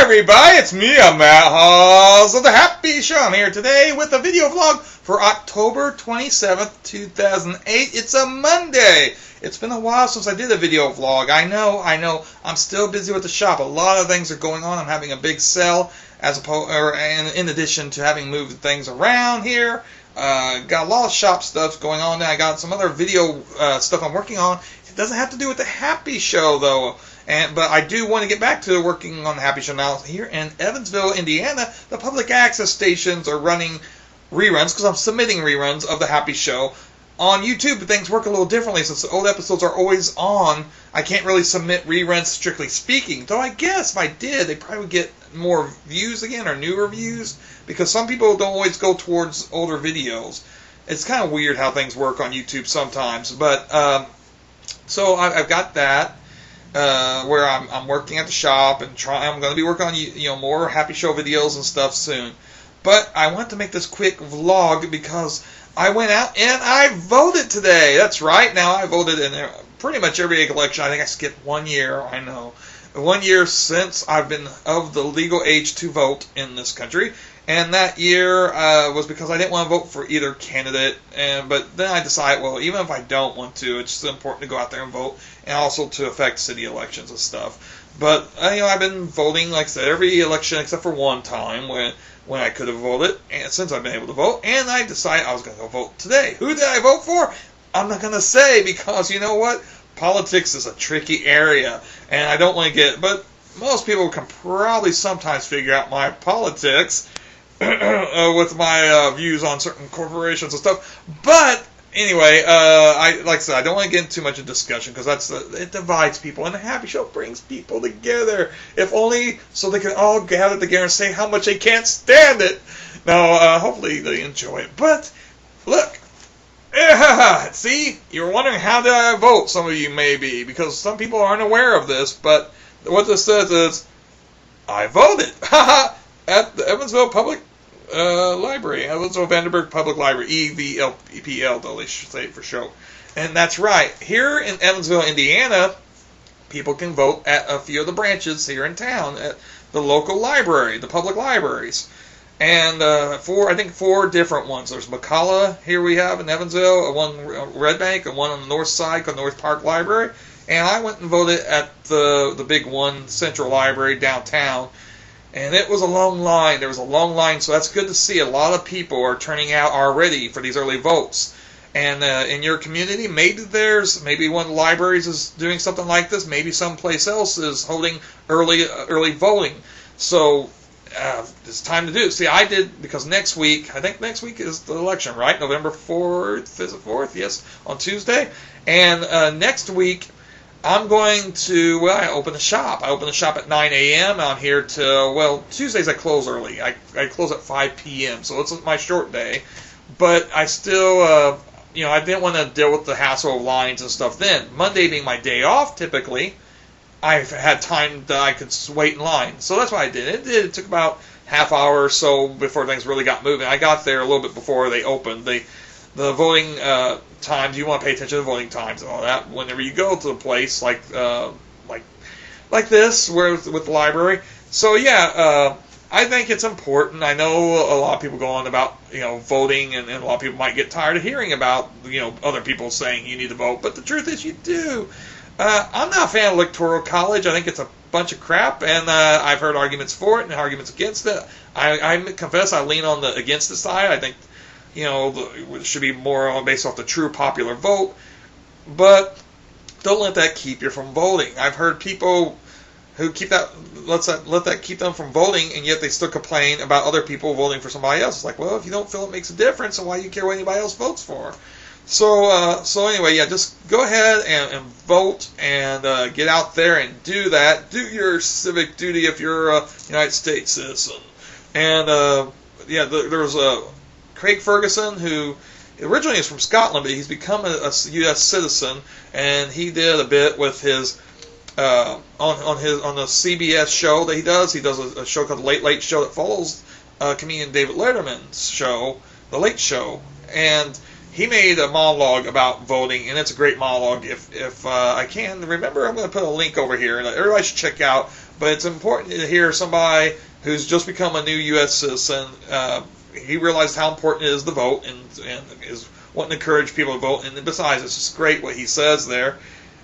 everybody, it's me, MattHawes of the Happy Show. I'm here today with a video vlog for October 27th, 2008. It's a Monday. It's been a while since I did a video vlog. I know. I'm still busy with the shop. A lot of things are going on. I'm having a big sale in addition to having moved things around here. Got a lot of shop stuff going on now. I got some other video stuff I'm working on. It doesn't have to do with the Happy Show, though. But I do want to get back to working on the Happy Show now. Here in Evansville, Indiana, the public access stations are running reruns, because I'm submitting reruns of the Happy Show. On YouTube, things work a little differently. Since the old episodes are always on, I can't really submit reruns, strictly speaking. Though I guess if I did, they probably would get more views again, or newer views, because some people don't always go towards older videos. It's kind of weird how things work on YouTube sometimes. But so I've got that. Where I'm working at the shop and I'm going to be working on more Happy Show videos and stuff soon. But I want to make this quick vlog because I went out and I voted today. That's right. Now I voted in pretty much every election. I think I skipped 1 year. I know. 1 year since I've been of the legal age to vote in this country. And that year was because I didn't want to vote for either candidate. But then I decided, well, even if I don't want to, it's still important to go out there and vote, and also to affect city elections and stuff. But I've been voting, like I said, every election except for one time when I could have voted, and since I've been able to vote. And I decided I was going to go vote today. Who did I vote for? I'm not going to say, because you know what? Politics is a tricky area, and I don't want to get. But most people can probably sometimes figure out my politics. With my views on certain corporations and stuff. But anyway, like I said, I don't want to get into too much of discussion, because it divides people, and the Happy Show brings people together. If only so they can all gather together and say how much they can't stand it. Now, hopefully they enjoy it. But look, see, you're wondering how did I vote? Some of you may be, because some people aren't aware of this. But what this says is, I voted at the Evansville Public Library, Evansville Vanderburg Public Library, EVLPL, though they should say it for show. And that's right. Here in Evansville, Indiana, people can vote at a few of the branches here in town at the local library, the public libraries. And I think four different ones. There's McCalla here we have in Evansville, one Red Bank, and one on the north side called North Park Library. And I went and voted at the big one, Central Library downtown. And it was a long line. There was a long line, so that's good to see. A lot of people are turning out already for these early votes. And in your community, maybe one of the libraries is doing something like this. Maybe someplace else is holding early voting. So it's time to do it. See, I did, because I think next week is the election, right? November 4th, is it 4th? Yes, on Tuesday. And next week, I'm going to, I open the shop. I open the shop at 9 a.m. I'm here till, Tuesdays I close early. I close at 5 p.m., so it's my short day. But I still, I didn't want to deal with the hassle of lines and stuff then. Monday being my day off, typically, I've had time that I could wait in line. So that's what I did. It took about half hour or so before things really got moving. I got there a little bit before they opened. The voting times, you want to pay attention to the voting times and all that whenever you go to a place like this, with the library. So yeah, I think it's important. I know a lot of people go on about voting, and a lot of people might get tired of hearing about other people saying you need to vote, but the truth is you do. I'm not a fan of electoral college. I think it's a bunch of crap, and I've heard arguments for it and arguments against it. I confess I lean on the against the side. I think it should be more based off the true popular vote, but don't let that keep you from voting. I've heard people who let that keep them from voting, and yet they still complain about other people voting for somebody else. It's like, well, if you don't feel it makes a difference, then why do you care what anybody else votes for? So anyway, yeah, just go ahead and vote, and get out there and do that. Do your civic duty if you're a United States citizen. And there was a Craig Ferguson, who originally is from Scotland, but he's become a U.S. citizen, and he did a bit with his on the CBS show that he does. He does a show called The Late Late Show that follows comedian David Letterman's show, The Late Show, and he made a monologue about voting, and it's a great monologue. If I can remember, I'm going to put a link over here, and everybody should check out but it's important to hear somebody who's just become a new U.S. citizen. He realized how important it is to vote, and is wanting to encourage people to vote. And besides, it's just great what he says there.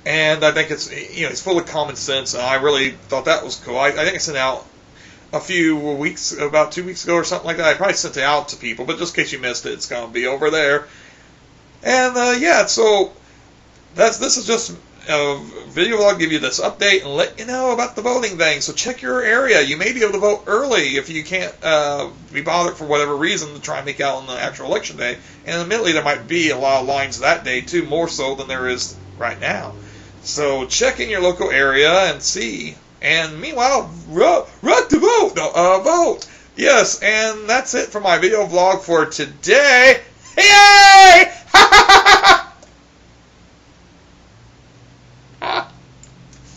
And I think it's, he's full of common sense, and I really thought that was cool. I think I sent out a few weeks, about 2 weeks ago or something like that. I probably sent it out to people, but just in case you missed it, it's going to be over there. And yeah, so this is just a video vlog, give you this update and let you know about the voting thing. So check your area. You may be able to vote early if you can't be bothered for whatever reason to try and make out on the actual election day. And admittedly, there might be a lot of lines that day too, more so than there is right now. So check in your local area and see. And meanwhile, run to vote. No, vote. Yes, and that's it for my video vlog for today. Yay!